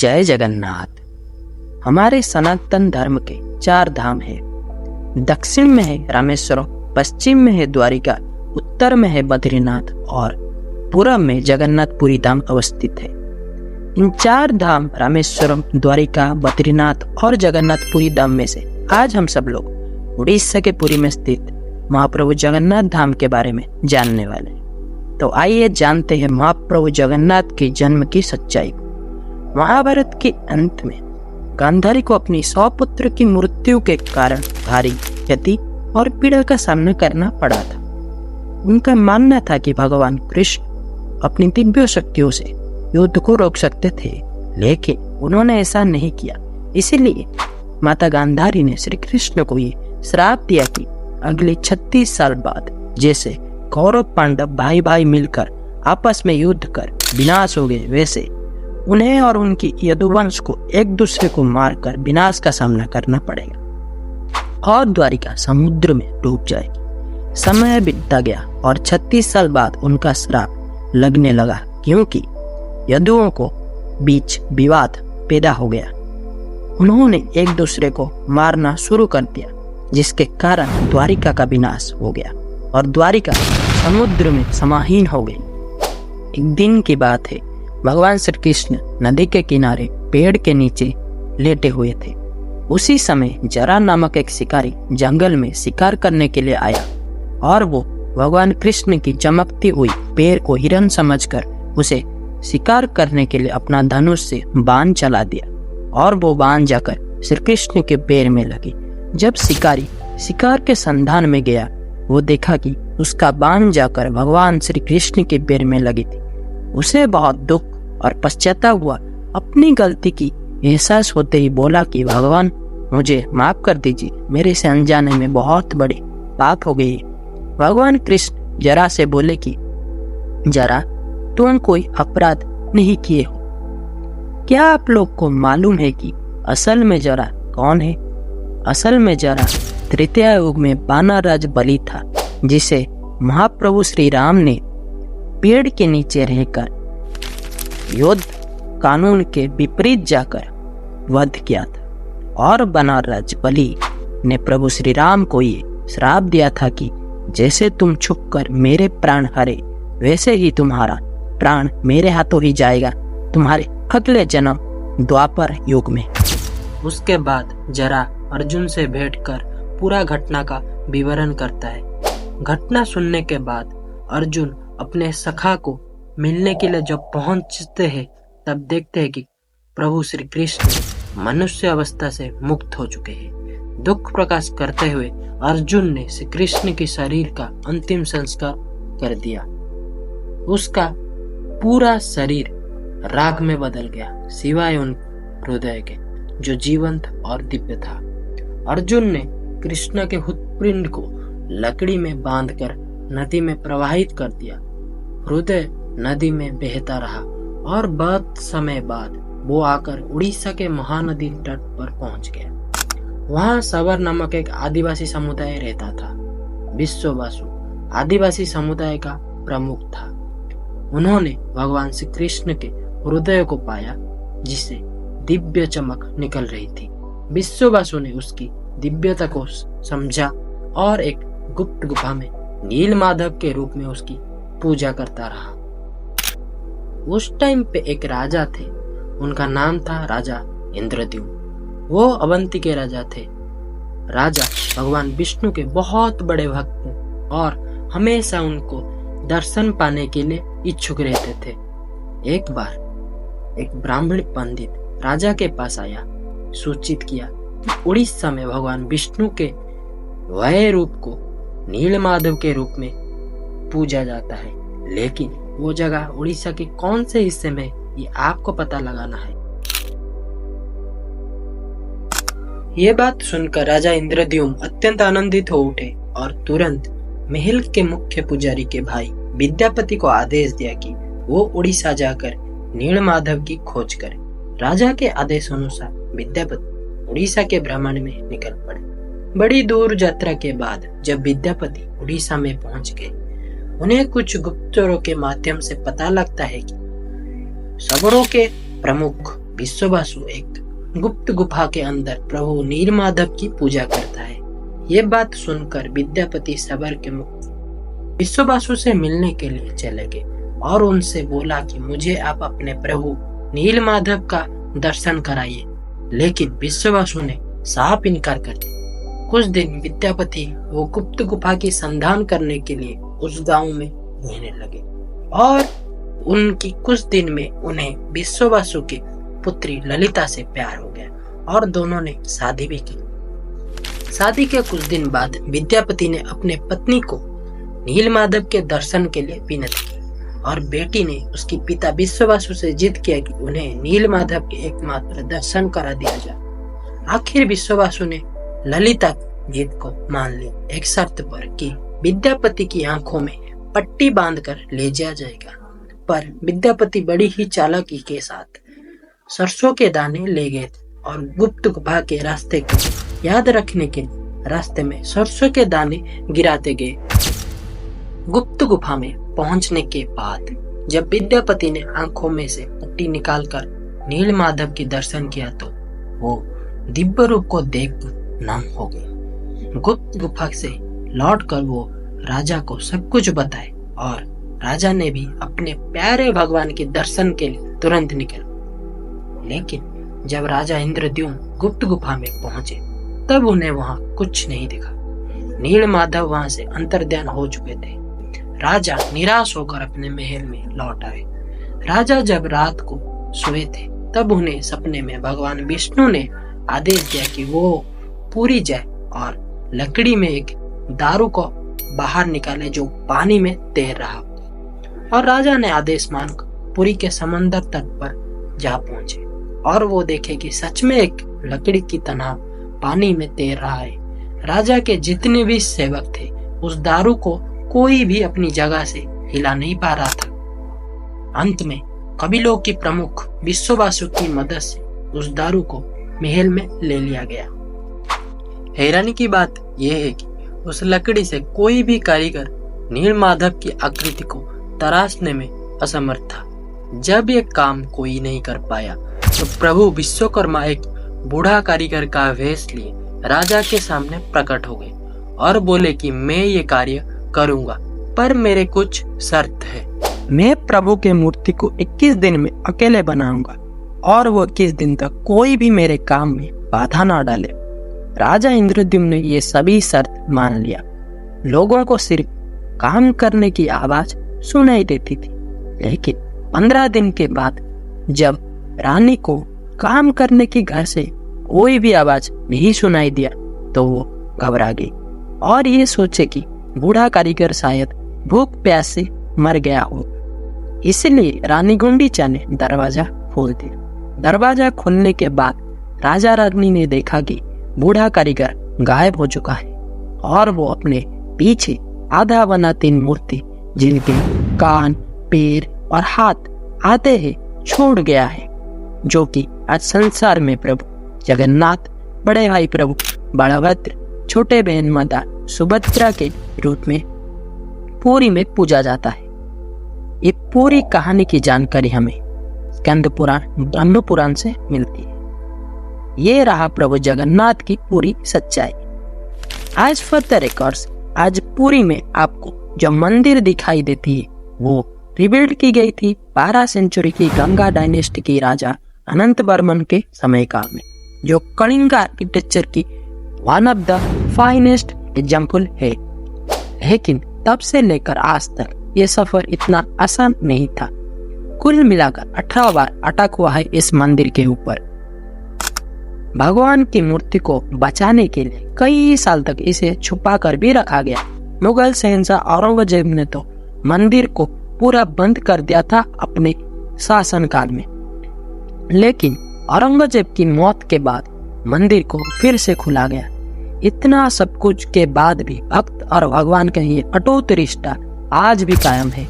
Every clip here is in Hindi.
जय जगन्नाथ। हमारे सनातन धर्म के 4 धाम है। दक्षिण में है रामेश्वरम, पश्चिम में है द्वारिका, उत्तर में है बद्रीनाथ और पूर्व में जगन्नाथपुरी धाम अवस्थित है। इन 4 धाम रामेश्वरम, द्वारिका, बद्रीनाथ और जगन्नाथपुरी धाम में से आज हम सब लोग उड़ीसा के पुरी में स्थित महाप्रभु जगन्नाथ धाम के बारे में जानने वाले हैं। तो आइए जानते हैं महाप्रभु जगन्नाथ के जन्म की सच्चाई को। महाभारत के अंत में गांधारी को अपनी 100 पुत्र की मृत्यु के कारण भारी क्षति और पीड़ा का सामना करना पड़ा था। उनका मानना था कि भगवान कृष्ण अपनी दिव्य शक्तियों से युद्ध को रोक सकते थे, लेकिन उन्होंने ऐसा नहीं किया। इसीलिए माता गांधारी ने श्री कृष्ण को ये श्राप दिया कि अगले 36 साल बाद जैसे कौरव पांडव भाई भाई मिलकर आपस में युद्ध कर विनाश हो गए, वैसे उन्हें और उनकी यदुवंश को एक दूसरे को मारकर विनाश का सामना करना पड़ेगा और द्वारिका समुद्र में डूब जाएगी। समय बीतता गया और 36 साल बाद उनका श्राप लगने लगा, क्योंकि यदुओं को बीच विवाद पैदा हो गया। उन्होंने एक दूसरे को मारना शुरू कर दिया, जिसके कारण द्वारिका का विनाश हो गया और द्वारिका समुद्र में समाहीन हो गई। एक दिन की बात है, भगवान श्री कृष्ण नदी के किनारे पेड़ के नीचे लेटे हुए थे। उसी समय जरा नामक एक शिकारी जंगल में शिकार करने के लिए आया और वो भगवान कृष्ण की चमकती हुई पैर को हिरन समझकर उसे शिकार करने के लिए अपना धनुष से बाण चला दिया और वो बाण जाकर श्री कृष्ण के पैर में लगी। जब शिकारी शिकार के संधान में गया, वो देखा कि उसका बाण जाकर भगवान श्री कृष्ण के पैर में लगी थी। उसे बहुत दुख और पश्चाताप हुआ। अपनी गलती की एहसास होते ही बोला कि भगवान, मुझे माफ कर दीजिए, मेरे से अनजाने में बहुत बड़ी बात हो गई। भगवान कृष्ण जरा से बोले कि जरा, तुम कोई अपराध नहीं किए हो। क्या आप लोग को मालूम है कि असल में जरा कौन है? असल में जरा त्रेता युग में वानर राज बलि था, जिसे महाप्रभु श्री राम ने पेड़ के नीचे रहकर युद्ध कानून के विपरीत जाकर वध किया था। और वानर राज बलि ने प्रभु श्री राम को ये श्राप दिया था कि जैसे तुम छुपकर मेरे प्राण हरे, वैसे ही तुम्हारा प्राण मेरे हाथों ही जाएगा तुम्हारे अगले जन्म द्वापर युग में। उसके बाद जरा अर्जुन से भेंट कर पूरा घटना का विवरण करता है। घटना सुनने के बाद अर्जुन अपने सखा को मिलने के लिए जब पहुंचते हैं, तब देखते हैं कि प्रभु श्री कृष्ण मनुष्य अवस्था से मुक्त हो चुके हैं। दुख प्रकाश करते हुए अर्जुन ने श्री कृष्ण के शरीर का अंतिम संस्कार कर दिया। उसका पूरा शरीर राग में बदल गया, सिवाय उन हृदय के जो जीवंत और दिव्य था। अर्जुन ने कृष्ण के हृत्पिंड को लकड़ी में बांधकर नदी में प्रवाहित कर दिया। हृदय नदी में बहता रहा और बहुत समय बाद वो आकर उड़ीसा के महानदी तट पर पहुंच गया। वहां सवर नामक एक आदिवासी समुदाय रहता था। विश्ववासु आदिवासी समुदाय का प्रमुख था। उन्होंने भगवान श्री कृष्ण के हृदय को पाया, जिसे दिव्य चमक निकल रही थी। विश्ववासु ने उसकी दिव्यता को समझा और एक गुप्त गुफा में नील माधव के रूप में उसकी पूजा करता रहा। उस टाइम पे एक राजा थे, उनका नाम था राजा इंद्रद्युम्न। वो अवंती के राजा थे। राजा भगवान विष्णु के बहुत बड़े भक्त थे और हमेशा उनको दर्शन पाने के लिए इच्छुक रहते थे। एक बार एक ब्राह्मण पंडित राजा के पास आया, सूचित किया कि उड़ीसा में भगवान विष्णु के वह रूप को नीलमाधव के रूप में पूजा जाता है, लेकिन वो जगह उड़ीसा के कौन से हिस्से में, ये आपको पता लगाना है। ये बात सुनकर राजा इंद्रद्युम्न अत्यंत आनंदित हो उठे और तुरंत महल के मुख्य पुजारी के भाई विद्यापति को आदेश दिया कि वो उड़ीसा जाकर नीलमाधव की खोज करे। राजा के आदेश अनुसार विद्यापति उड़ीसा के भ्रमण में निकल पड़े। बड़ी दूर यात्रा के बाद जब विद्यापति उड़ीसा में पहुंच गए, उन्हें कुछ गुप्तचरों के माध्यम से पता लगता है कि सबरों के प्रमुख विश्वावसु एक गुप्त गुफा के अंदर प्रभु नीलमाधव की पूजा करता है। ये बात सुनकर विद्यापति सबर के मुक्त विश्वावसु से मिलने के लिए चले गए और उनसे बोला कि मुझे आप अपने प्रभु नीलमाधव का दर्शन कराइए, लेकिन विश्वावसु ने साफ इनकार कर दिया। कुछ दिन विद्यापति वो गुप्त गुफा की संधान करने के लिए उस गांव में रहने लगे और उनकी कुछ दिन में उन्हें विश्वावसु की पुत्री ललिता से प्यार हो गया और दोनों ने शादी भी की। शादी के कुछ दिन बाद विद्यापति ने अपने पत्नी को नीलमाधव के दर्शन के लिए विनती की और बेटी ने उसके पिता विश्वावसु से जिद किया कि उन्हें नीलमाधव के एकमात्र दर्शन करा दिया जाए। आखिर विश्वावसु ने ललिता की जिद को मान लिया, एक शर्त पर कि विद्यापति की आंखों में पट्टी बांधकर ले जाया जाएगा। पर विद्यापति बड़ी ही चालाकी के साथ सरसों के दाने ले गए थे और गुप्त गुफा के रास्ते को याद रखने के लिए रास्ते में सरसों के दाने गिराते गए। गुप्त गुफा में पहुंचने के बाद जब विद्यापति ने आंखों में से पट्टी निकालकर नीलमाधव की दर्शन किया तो वो दिव्य रूप को देखकर नम हो गए। गुप्त गुफा से लौटकर वो राजा को सब कुछ बताए और राजा ने भी अपने प्यारे भगवान के दर्शन के लिए तुरंत निकल। लेकिन जब राजा इंद्रद्युम्न गुप्त गुफा में पहुंचे तब उन्हें वहां कुछ नहीं दिखा। नीलमाधव वहां से अंतर्ध्यान हो चुके थे। राजा निराश होकर अपने महल में लौट आए। राजा जब रात को सोए थे तब उन्हें सपने में भगवान विष्णु ने आदेश दिया कि वो पुरी जाए और लकड़ी में एक दारू को बाहर निकाले जो पानी में तैर रहा। और राजा ने आदेश मानकर पुरी के समंदर तट पर जा पहुंचे और वो देखे कि सच में एक लकड़ी की तरह पानी में तैर रहा है। राजा के जितने भी सेवक थे उस दारू को कोई भी अपनी जगह से हिला नहीं पा रहा था। अंत में कबीलों की प्रमुख विश्वावसु की मदद से उस दारू को महल में ले लिया गया। हैरानी की बात यह है कि उस लकड़ी से कोई भी कारीगर नीलमाधव की आकृति को तराशने में असमर्थ था। जब ये काम कोई नहीं कर पाया तो प्रभु विश्वकर्मा एक बूढ़ा कारीगर का वेश लिए राजा के सामने प्रकट हो गए और बोले कि मैं ये कार्य करूंगा, पर मेरे कुछ शर्त है। मैं प्रभु के मूर्ति को 21 दिन में अकेले बनाऊंगा और वो 21 दिन तक कोई भी मेरे काम में बाधा ना डाले। राजा इंद्रद्युम्न ने ये सभी शर्त मान लिया। लोगों को सिर्फ काम करने की आवाज सुनाई देती थी, लेकिन 15 दिन के बाद जब रानी को काम करने की घर से कोई भी आवाज नहीं सुनाई दिया तो वो घबरा गई और ये सोचे कि बूढ़ा कारीगर शायद भूख प्यास से मर गया हो। इसलिए रानी गुंडीचा ने दरवाजा खोल दिया। दरवाजा खोलने के बाद राजा रानी ने देखा कि बूढ़ा कारीगर गायब हो चुका है और वो अपने पीछे आधा बना 3 मूर्ति जिनके कान, पैर और हाथ आते ही छोड़ गया है, जो कि आज संसार में प्रभु जगन्नाथ, बड़े भाई प्रभु बलभद्र, छोटे बहन माता सुभद्रा के रूप में पुरी में पूजा जाता है। ये पूरी कहानी की जानकारी हमें स्कंद पुराण, ब्रह्म पुराण से मिलती है। ये रहा प्रभु जगन्नाथ की पूरी सच्चाई। आज फॉर द रिकॉर्ड्स, आज पुरी में आपको जो मंदिर दिखाई देती है वो रिबिल्ड की गई थी 12 सेंचुरी की गंगा डायनेस्टी की राजा अनंत वर्मन के समय काल में, जो कलिंग आर्किटेक्चर की one of the finest example है। लेकिन तब से लेकर आज तक ये सफर इतना आसान नहीं था। कुल मिलाकर 18 बार अटैक हुआ है इस मंदिर के ऊपर। भगवान की मूर्ति को बचाने के लिए कई साल तक इसे छुपा कर भी रखा गया। मुगल शहंशाह औरंगजेब ने तो मंदिर को पूरा बंद कर दिया था अपने शासनकाल में, लेकिन औरंगजेब की मौत के बाद मंदिर को फिर से खुला गया। इतना सब कुछ के बाद भी भक्त और भगवान का ये अटूट रिश्ता आज भी कायम है।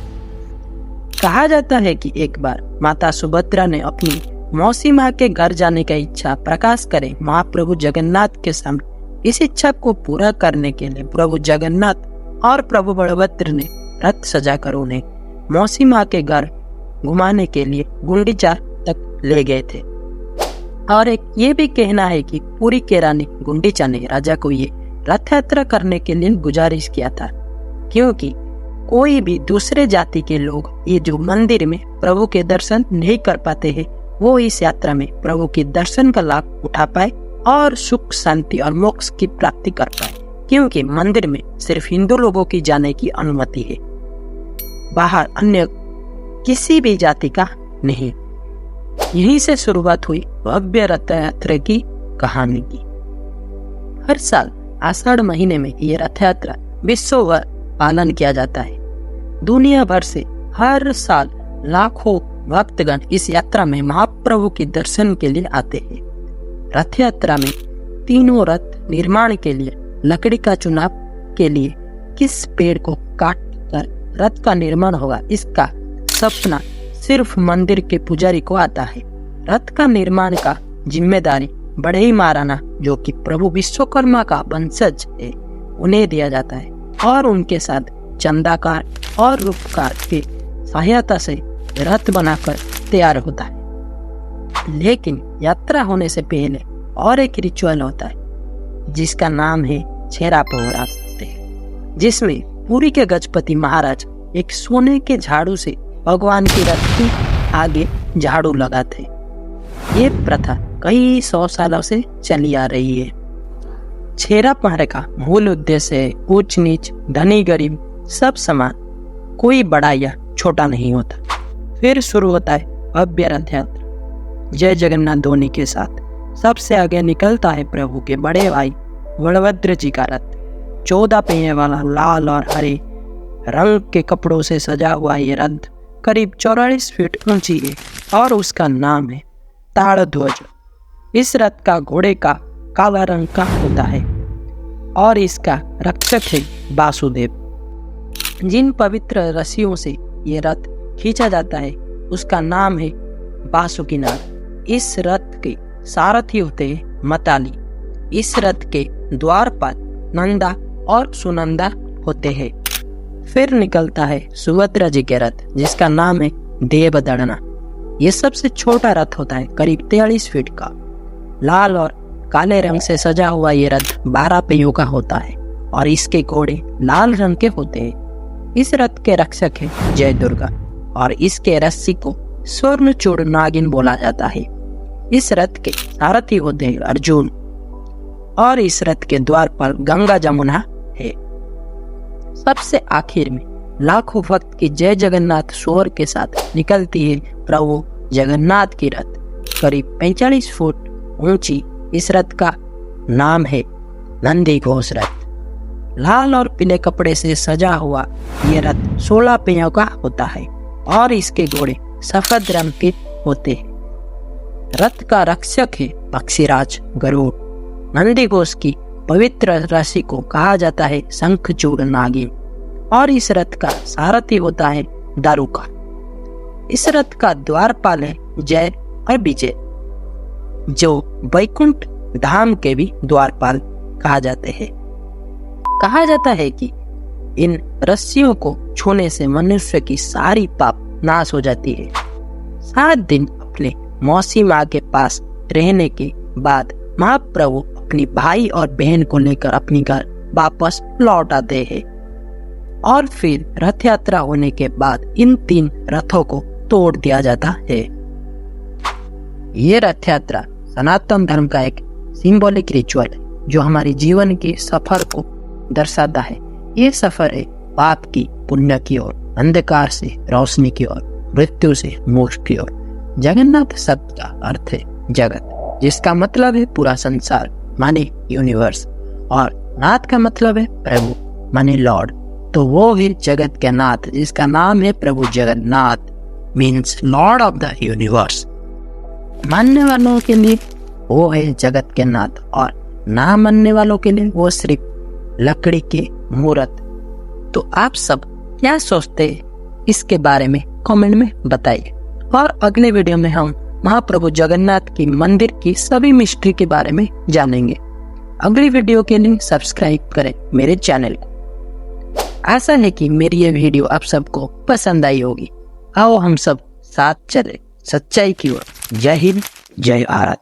कहा जाता है कि एक बार माता सुभद्रा ने अपनी मौसी माँ के घर जाने का इच्छा प्रकाश करे महाप्रभु जगन्नाथ के सामने। इस इच्छा को पूरा करने के लिए प्रभु जगन्नाथ और प्रभु बलभद्र ने रथ सजाकर उन्हें मौसी माँ के घर घुमाने के लिए गुंडीचा तक ले गए थे। और एक ये भी कहना है कि पुरी के रानी गुंडीचा ने राजा को ये रथ यात्रा करने के लिए गुजारिश किया था, क्योंकि कोई भी दूसरे जाति के लोग ये जो मंदिर में प्रभु के दर्शन नहीं कर पाते हैं, वो इस यात्रा में प्रभु के दर्शन का लाभ उठा पाए और सुख शांति और मोक्ष की प्राप्ति कर पाए, क्योंकि मंदिर में सिर्फ हिंदू लोगों की जाने की अनुमति है, बाहर अन्य किसी भी जाति का नहीं। यहीं से शुरुआत हुई भव्य रथ यात्रा की कहानी की। हर साल आषाढ़ महीने में ये रथ यात्रा विश्व भर पालन किया जाता है। दुनिया भर से हर साल लाखों भक्तगण इस यात्रा में महाप्रभु के दर्शन के लिए आते हैं। रथ यात्रा में तीनों रथ निर्माण के लिए लकड़ी का चुनाव के लिए किस पेड़ को काट कर रथ का निर्माण होगा, इसका सपना सिर्फ मंदिर के पुजारी को आता है। रथ का निर्माण का जिम्मेदारी बड़े महाराणा, जो कि प्रभु विश्वकर्मा का वंशज है, उन्हें दिया जाता है और उनके साथ चंदाकार और रूपकार की सहायता से रथ बनाकर तैयार होता है। लेकिन यात्रा होने से पहले और एक रिचुअल होता है जिसका नाम है छेरा पोहरा, जिसमें पुरी के गजपति महाराज एक सोने के झाड़ू से भगवान की रथ के आगे झाड़ू लगाते। ये प्रथा कई 100 सालों से चली आ रही है। छेरा पोहरे का मूल उद्देश्य है ऊंच नीच, धनी गरीब सब समान, कोई बड़ा या छोटा नहीं होता। फिर शुरू होता है भव्य रथ यात्रा। जय जगन्नाथ ध्वनि के साथ सबसे आगे निकलता है प्रभु के बड़े भाई बलभद्र जी का रथ। 14 पहिए वाला लाल और हरे रंग के कपड़ों से सजा हुआ ये रथ करीब 44 फीट ऊंची है और उसका नाम है ताड़ध्वज। इस रथ का घोड़े का काला रंग का होता है और इसका रक्षक है वासुदेव। जिन पवित्र रस्सियों से ये रथ खींचा जाता है उसका नाम है बासुकीनाथ। इस रथ के सारथी होते हैं मताली। इस रथ के द्वारपाल नंदा और सुनंदा होते हैं। फिर निकलता है सुभद्रा जी के रथ, जिसका नाम है देवदड़ना। ये सबसे छोटा रथ होता है, करीब 43 फीट का। लाल और काले रंग से सजा हुआ ये रथ 12 पहियों का होता है और इसके घोड़े लाल रंग के होते हैं। इस रथ के रक्षक है जय दुर्गा और इसके रस्सी को स्वर्णचूड़ नागिन बोला जाता है। इस रथ के सारथी होते हैं अर्जुन और इस रथ के द्वारपाल गंगा जमुना है। सबसे आखिर में लाखों भक्त की जय जगन्नाथ शोर के साथ निकलती है प्रभु जगन्नाथ की रथ, करीब 45 फुट ऊंची। इस रथ का नाम है नंदी घोष रथ। लाल और पीले कपड़े से सजा हुआ ये रथ 16 पहियों का होता है और इसके घोड़े सफेद रंग के होते हैं। रथ का रक्षक है पक्षीराज गरुड़। नंदी घोष की पवित्र रस्सी को कहा जाता है शंखचूड़ नागिन और इस रथ का सारथी होता है दारुका। इस रथ का द्वारपाल है जय और विजय, जो वैकुंठ धाम के भी द्वारपाल कहा जाते हैं। कहा जाता है कि इन रस्सियों को छूने से मनुष्य की सारी पाप नाश हो जाती है। 7 दिन अपने मौसी माँ के पास रहने के बाद महाप्रभु अपनी भाई और बहन को लेकर अपनी घर वापस लौट आते हैं और फिर रथ यात्रा होने के बाद इन 3 रथों को तोड़ दिया जाता है। ये रथ यात्रा सनातन धर्म का एक सिंबॉलिक रिचुअल है जो हमारे जीवन के सफर को दर्शाता है। ये सफर है पाप की पुण्य की ओर, अंधकार से रोशनी की ओर, मृत्यु से मोक्ष की ओर। जगन्नाथ शब्द का अर्थ है जगत, जिसका मतलब है पूरा संसार माने यूनिवर्स, और नाथ का मतलब है प्रभु माने लॉर्ड। तो वो है जगत के नाथ, जिसका नाम है Prabhu Jagannath, means lord of the universe. मानने वालों के लिए वो है जगत के नाथ और ना मानने वालों के लिए वो सिर्फ लकड़ी के मूर्त। तो आप सब क्या सोचते हैं इसके बारे में कमेंट में बताइए, और अगले वीडियो में हम महाप्रभु जगन्नाथ की मंदिर की सभी मिस्ट्री के बारे में जानेंगे। अगली वीडियो के लिए सब्सक्राइब करें मेरे चैनल को। आशा है कि मेरी ये वीडियो आप सबको पसंद आई होगी। आओ हम सब साथ चले सच्चाई की ओर। जय हिंद, जय भारत।